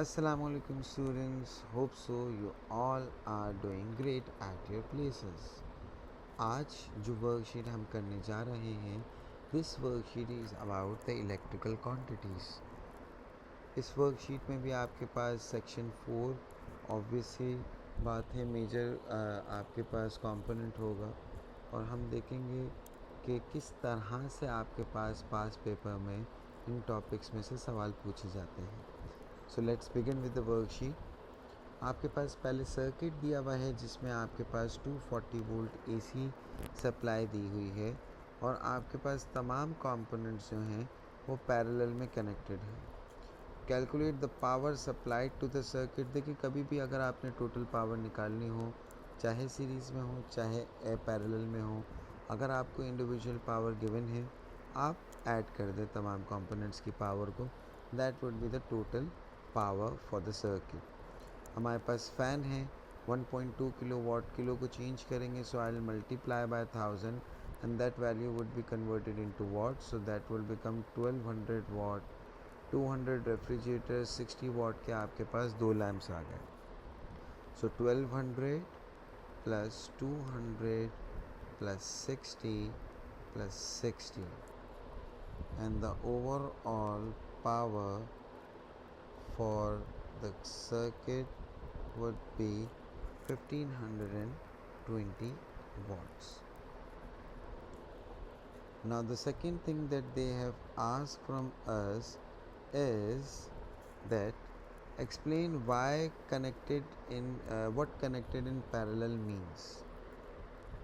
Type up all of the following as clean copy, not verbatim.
Assalamualaikum students, hope so you all are doing great at your places. आज जो worksheet हम करने जा रहे हैं, this worksheet is about the electrical quantities. इस वर्कशीट में भी आपके पास सेक्शन 4 ऑब्वियसली बात है मेजर आपके पास कंपोनेंट होगा और हम देखेंगे कि किस तरह से आपके पास पेपर में इन टॉपिक्स में से सवाल पूछे जाते हैं. So let's begin with the worksheet. आपके पास पहले सर्किट दिया हुआ है जिसमें आपके पास 240 वोल्ट एसी सप्लाई दी हुई है और आपके पास तमाम कंपोनेंट्स जो हैं वो पैरेलल में कनेक्टेड हैं. Calculate the power supplied to the circuit. देखिए कभी भी अगर आपने टोटल पावर निकालनी हो, चाहे सीरीज़ में हो चाहे पैरेलल में हो, अगर आपको इंडिविजुअल पावर गिवन है आप ऐड कर दें तमाम कंपोनेंट्स की पावर को. That would be the total power for the circuit. हमारे पास फ़ैन है 1.2 किलो वाट. किलो को चेंज करेंगे so I will multiply by 1000 and that value would be converted into watt. So that will become 1200 watt. 200 refrigerator 60 watt के आपके पास दो lamps आ गए. So 1200 plus 200 plus 60 plus 60 and the overall power for the circuit would be 1520 watts. Now the second thing that they have asked from us is that explain why connected in what connected in parallel means.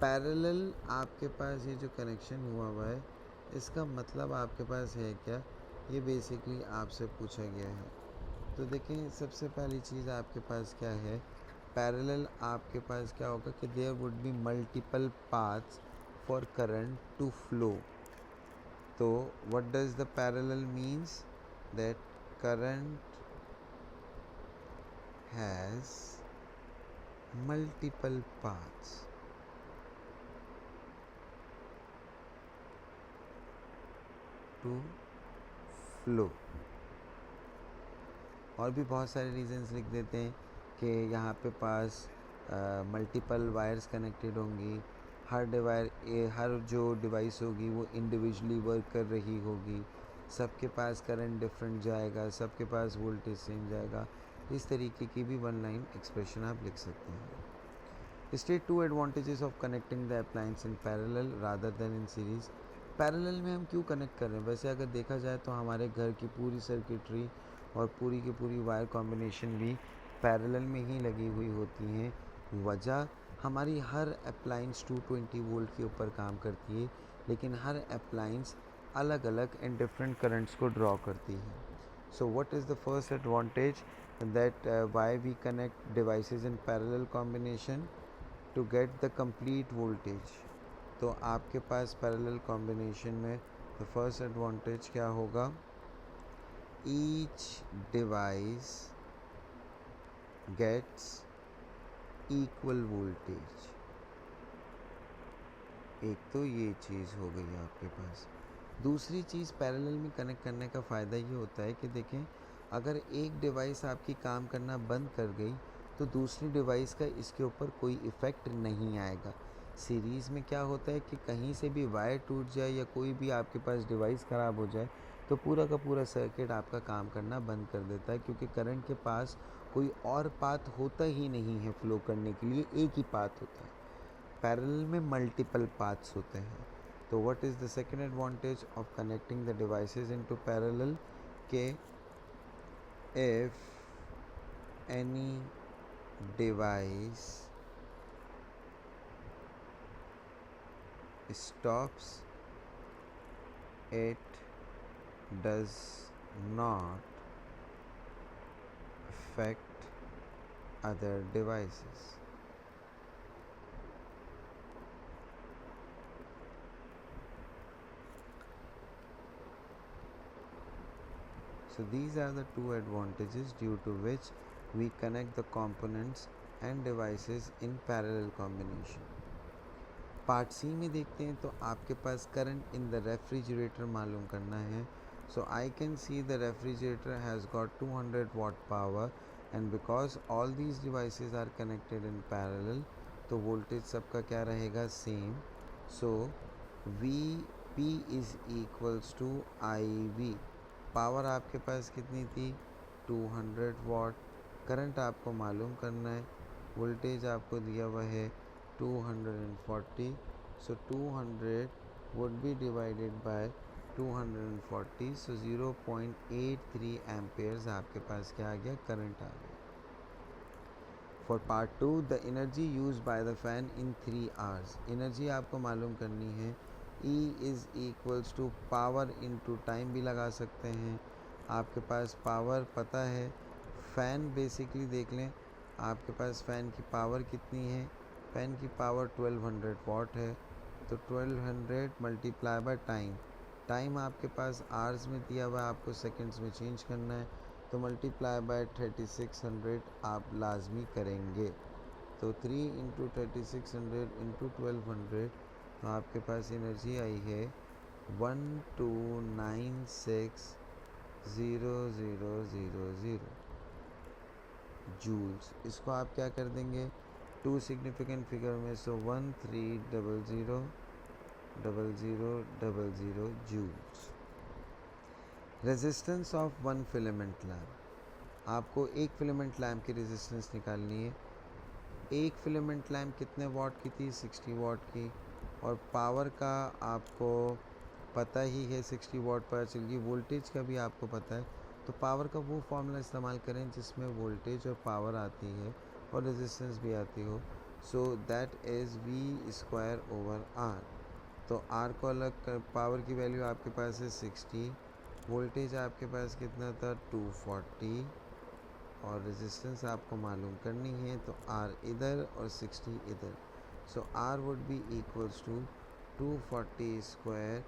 Parallel आपके पास ये जो connection हुआ है इसका मतलब आपके पास है क्या, ये बेसिकली आपसे पूछा गया है. तो देखें सबसे पहली चीज़ आपके पास क्या है, पैरेलल आपके पास क्या होगा कि there would be multiple paths for current to flow. तो what does the parallel means, that current has multiple paths to flow. और भी बहुत सारे रीजंस लिख देते हैं कि यहाँ पे पास मल्टीपल वायर्स कनेक्टेड होंगी. हर जो डिवाइस होगी वो इंडिविजुअली वर्क कर रही होगी. सबके पास करंट डिफरेंट जाएगा, सबके पास वोल्टेज सेम जाएगा. इस तरीके की भी वन लाइन एक्सप्रेशन आप लिख सकते हैं. State 2 advantages of connecting the appliance in parallel rather then in series. Parallel में हम क्यों कनेक्ट कर रहे हैं, वैसे अगर देखा जाए तो हमारे घर की पूरी सर्किटरी और पूरी की पूरी वायर कॉम्बिनेशन भी पैरेलल में ही लगी हुई होती हैं. वजह हमारी हर अप्लायंस 220 वोल्ट के ऊपर काम करती है, लेकिन हर अप्लायंस अलग अलग एंड डिफरेंट करंट्स को ड्रॉ करती है. So what is the first advantage, that why we connect devices in parallel combination to get the complete voltage. तो आपके पास पैरेलल कॉम्बिनेशन में द फर्स्ट एडवांटेज क्या होगा, each device gets equal voltage. एक तो ये चीज़ हो गई आपके पास. दूसरी चीज़ पैरेलल में कनेक्ट करने का फ़ायदा ये होता है कि देखें अगर एक डिवाइस आपकी काम करना बंद कर गई तो दूसरी डिवाइस का इसके ऊपर कोई इफ़ेक्ट नहीं आएगा. सीरीज़ में क्या होता है कि कहीं से भी वायर टूट जाए या कोई भी आपके पास डिवाइस ख़राब हो जाए तो पूरा का पूरा सर्किट आपका काम करना बंद कर देता है, क्योंकि करंट के पास कोई और पाथ होता ही नहीं है फ्लो करने के लिए, एक ही पाथ होता है. पैरेलल में मल्टीपल पाथ्स होते हैं. तो what is the second advantage of connecting the devices into parallel, के if any device stops, it does not affect other devices. So these are the two advantages due to which we connect the components and devices in parallel combination. Part C में देखते हैं तो आपके पास current in the refrigerator मालूम करना है. So I can see the refrigerator has got 200 watt power, and because all these devices are connected in parallel, तो voltage सबका क्या रहेगा, same. So VP is equals to IV. Power आपके पास कितनी थी, 200 वाट. करंट आपको मालूम करना है, वोल्टेज आपको दिया हुआ है 240. सो 200 would be divided by 240, so 0.83 amperes आपके पास क्या आ गया, करंट आ गया. For part 2, the energy use by the fan in 3 hours. Energy आपको मालूम करनी है. E is equals to power into time भी लगा सकते हैं. आपके पास पावर पता है, फ़ैन बेसिकली देख लें, आपके पास फ़ैन की पावर कितनी है, फ़ैन की पावर 1200 वाट है. तो 1200 मल्टीप्लाई बाय टाइम. टाइम आपके पास आवर्स में दिया हुआ है, आपको सेकंड्स में चेंज करना है, तो मल्टीप्लाई बाय 3600 आप लाजमी करेंगे. तो 3 इंटू 3600 इंटू 1200, तो आपके पास एनर्जी आई है 12960000 जूल्स. इसको आप क्या कर देंगे, 2 सिग्निफिकेंट फिगर में, so 13000000 joules. Resistance of one filament lamp. आपको एक फिलामेंट लैम्प की रेजिस्टेंस निकालनी है. एक फिलामेंट लैम्प कितने वाट की थी, 60 वाट की. और पावर का आपको पता ही है, 60 वाट पता चल गई. वोल्टेज का भी आपको पता है. तो पावर का वो फॉर्मूला इस्तेमाल करें जिसमें वोल्टेज और पावर आती है और रेजिस्टेंस भी आती हो. So that is V²/R. तो R को अलग कर, पावर की वैल्यू आपके पास है 60, वोल्टेज आपके पास कितना था 240, और रेजिस्टेंस आपको मालूम करनी है, तो R इधर और 60 इधर. So R would be equals to 240 square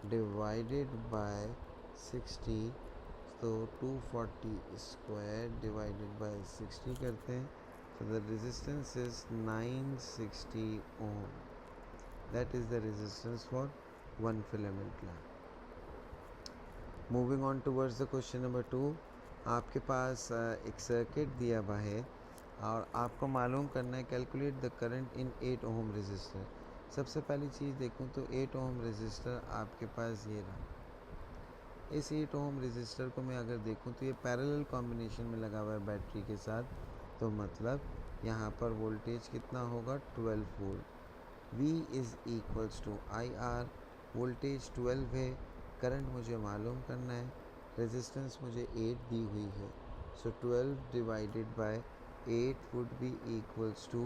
divided by 60. तो 240 स्क्वायर डिवाइडेड बाय 60 करते हैं, so the resistance is 960 ohm. That is the resistance for one filament lamp. Moving on towards the question number 2. आपके पास एक circuit दिया हुआ है और आपको मालूम करना है, calculate the current in 8 ohm resistor. सबसे पहली चीज़ देखूं तो 8 ओम रेजिस्टर आपके पास ये रहा. इस 8 ओम रेजिस्टर को मैं अगर देखूं तो ये पैरेलल कॉम्बिनेशन में लगा हुआ है बैटरी के साथ. तो मतलब यहाँ पर वोल्टेज कितना होगा, 12 volt. V is equals to IR. Voltage 12 है, करंट मुझे मालूम करना है, रेजिस्टेंस मुझे 8 दी हुई है. So 12 divided by 8 would be equals to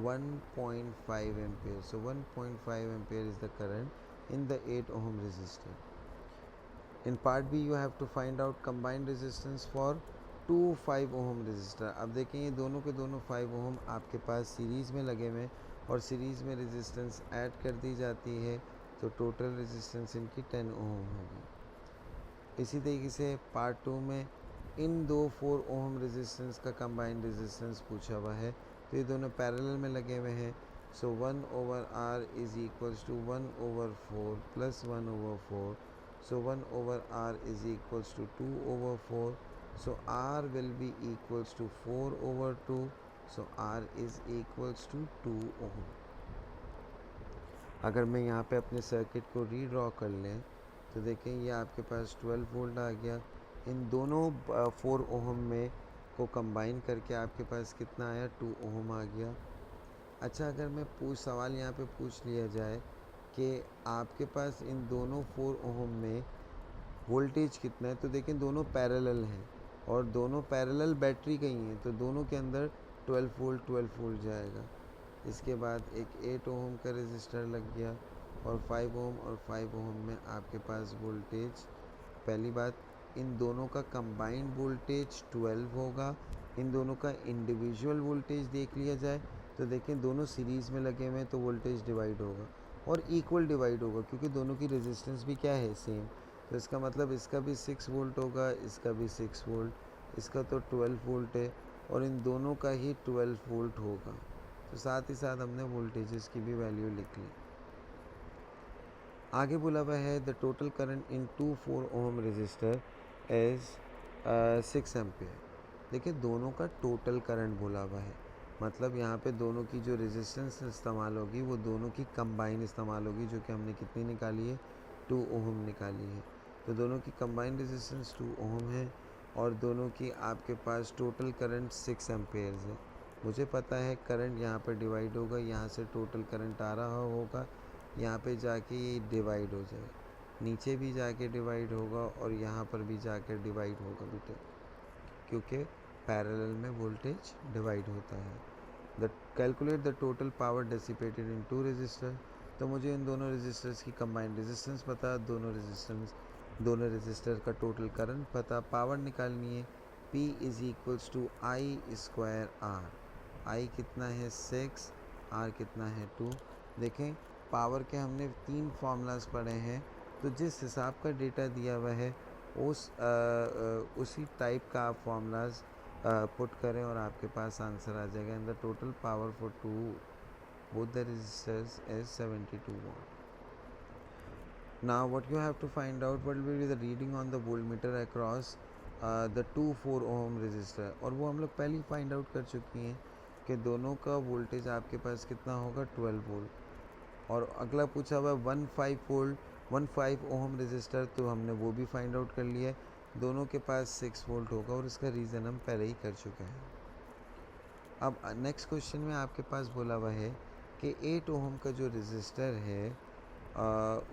1.5 ampere. So 1.5 ampere is the current in the 8 ohm resistor. In part B you have to find out combined resistance for 2 5 ohm resistor. अब देखें ये दोनों के दोनों 5 ओम आपके पास सीरीज़ में लगे हुए और सीरीज़ में रेजिस्टेंस ऐड कर दी जाती है, तो टोटल रेजिस्टेंस इनकी 10 ओम होगी. इसी तरीके से पार्ट 2 में इन दो 4 ओम रेजिस्टेंस का कंबाइंड रेजिस्टेंस पूछा हुआ है, तो ये दोनों पैरेलल में लगे हुए हैं. So 1/R is equals to 1/4 plus 1/4. So 1/R is equals to 2/4. So R will be equals to 4/2. So R is equals to 2 ohm. अगर मैं यहाँ पे अपने सर्किट को रीड्रॉ कर लें तो देखें ये आपके पास 12 वोल्ट आ गया. इन दोनों 4 ओम में को कंबाइन करके आपके पास कितना आया, 2 ओम आ गया. अच्छा, अगर मैं सवाल यहाँ पे पूछ लिया जाए कि आपके पास इन दोनों 4 ओम में वोल्टेज कितना है, तो देखें दोनों पैरेलल हैं और दोनों पैरेलल बैटरी का ही हैं, तो दोनों के अंदर 12 वोल्ट जाएगा. इसके बाद एक 8 ओम का रेजिस्टर लग गया और 5 ओम और 5 ओम में आपके पास वोल्टेज, पहली बात इन दोनों का कंबाइंड वोल्टेज 12 होगा. इन दोनों का इंडिविजुअल वोल्टेज देख लिया जाए तो देखें दोनों सीरीज़ में लगे हुए हैं, तो वोल्टेज डिवाइड होगा और इक्वल डिवाइड होगा क्योंकि दोनों की रेजिस्टेंस भी क्या है, सेम. तो इसका मतलब इसका भी 6 वोल्ट होगा, इसका भी 6 वोल्ट, इसका तो 12 वोल्ट है और इन दोनों का ही 12 वोल्ट होगा. तो साथ ही साथ हमने वोल्टेजेस की भी वैल्यू लिख ली. आगे बोला हुआ है the total current in 2 4 ohm resistor is 6 ampere. देखिए दोनों का टोटल करंट बोला हुआ है, मतलब यहाँ पे दोनों की जो रेजिस्टेंस इस्तेमाल होगी वो दोनों की कंबाइन इस्तेमाल होगी, जो कि हमने कितनी निकाली है, 2 ओम निकाली है। तो दोनों की कंबाइन रेजिस्टेंस 2 ओम है और दोनों की आपके पास टोटल करंट 6 एम्पेयर्स है। मुझे पता है करंट यहाँ पर डिवाइड होगा, यहाँ से टोटल करंट आ रहा होगा, यहाँ पे जाके ये डिवाइड हो जाएगा, नीचे भी जाके डिवाइड होगा और यहाँ पर भी जाकर डिवाइड होगा बेटे, क्योंकि पैरेलल में वोल्टेज डिवाइड होता है। The calculate the total power dissipated in 2 register. तो मुझे इन दोनों रजिस्टर्स की कंबाइंड रेजिस्टेंस पता, दोनों रजिस्टर का टोटल करंट पता, पावर निकालनी है। P is equals to I square R. I कितना है 6, आर कितना है 2। देखें पावर के हमने 3 फार्मूलाज पढ़े हैं, तो जिस हिसाब का डेटा दिया हुआ है उसी टाइप का आप फार्मूलाज पुट करें और आपके पास आंसर आ जाएगा। And the total power for both the resistors is 72 watt. Now what you have to find out, what will be the reading on the voltmeter across the 2 4 ohm resistor, और वो हम लोग पहले ही find out कर चुकी हैं कि दोनों का वोल्टेज आपके पास कितना होगा 12 वोल्ट। और अगला पूछा हुआ 15 ओम रजिस्टर, तो हमने वो भी फाइंड आउट कर लिया है, दोनों के पास 6 वोल्ट होगा और इसका रीज़न हम पहले ही कर चुके हैं। अब नेक्स्ट क्वेश्चन में आपके पास बोला हुआ है कि 8 ओम का जो रजिस्टर है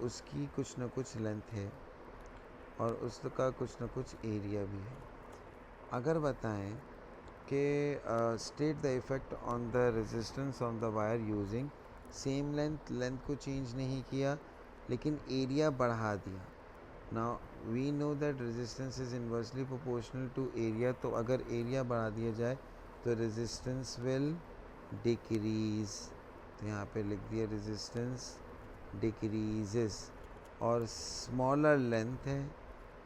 उसकी कुछ ना कुछ लेंथ है और उसका कुछ ना कुछ एरिया भी है। अगर बताएं कि state the effect on the resistance on the wire using same length को चेंज नहीं किया लेकिन एरिया बढ़ा दिया। Now we know that resistance is inversely proportional to area, तो अगर एरिया बढ़ा दिया जाए तो रेजिस्टेंस विल डिक्रीज़। तो यहाँ पे लिख दिया रेजिस्टेंस डिक्रीजेस, और स्मॉलर लेंथ है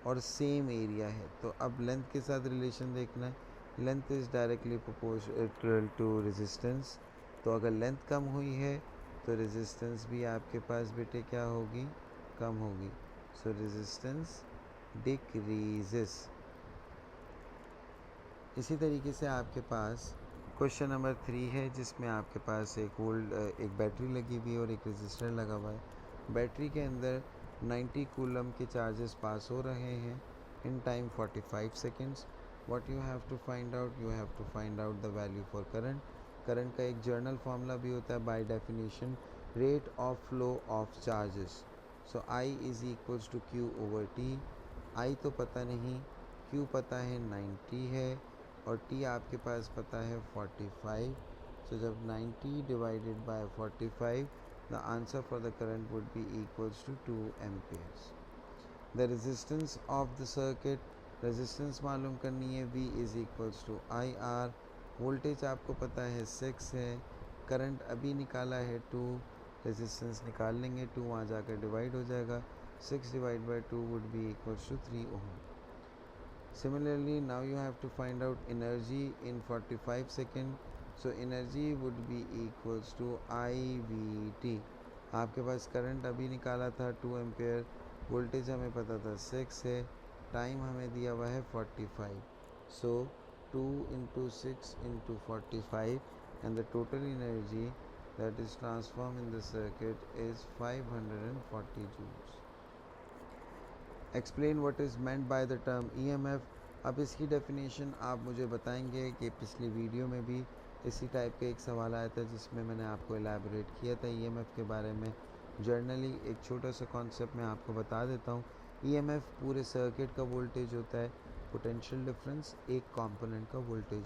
और सेम एरिया है, तो अब लेंथ के साथ रिलेशन देखना है। Length is directly proportional to resistance, तो अगर लेंथ कम हुई है तो रेजिस्टेंस भी आपके पास बेटे क्या होगी, कम होगी। सो रेजिस्टेंस डिक्रीजेस। इसी तरीके से आपके पास क्वेश्चन नंबर 3 है, जिसमें आपके पास एक बैटरी लगी हुई है और एक रेजिस्टर लगा हुआ है। बैटरी के अंदर 90 कूलम के चार्जेस पास हो रहे हैं in time 45 seconds. What you have to find out, you have to find out the value for current. Current का एक जर्नल फार्मूला भी होता है, by definition rate of flow of charges. So I is equals to Q over T. I तो पता नहीं, Q पता है 90 है और टी आपके पास पता है 45। सो जब 90 divided by 45, the answer for the current would be equals to 2 amperes. The resistance of the circuit, resistance मालूम करनी है, V is equals to I R. Voltage आपको पता है 6 है, करंट अभी निकाला है 2, रेजिस्टेंस निकाल लेंगे 2 वहाँ जाकर डिवाइड हो जाएगा, 6 divide by 2 would be equals to 3 ohm. Similarly, now you have to find out energy in 45 seconds. So energy would be equals to IVT. आपके पास करंट अभी निकाला था 2 एम्पेयर, वोल्टेज हमें पता था 6 है, टाइम हमें दिया हुआ है 45। सो 2 into 6 into 45 and the total energy that is transformed in the circuit is 540 joules. Explain what is meant by the term EMF। अब इसकी डेफिनेशन आप मुझे बताएंगे कि पिछली वीडियो में भी इसी टाइप का एक सवाल आया था, जिसमें मैंने आपको एलैबोरेट किया था EMF के बारे में। जर्नली एक छोटा सा कॉन्सेप्ट मैं आपको बता देता हूँ। EMF पूरे सर्किट का वोल्टेज होता है, पोटेंशियल डिफरेंस एक कंपोनेंट का वोल्टेज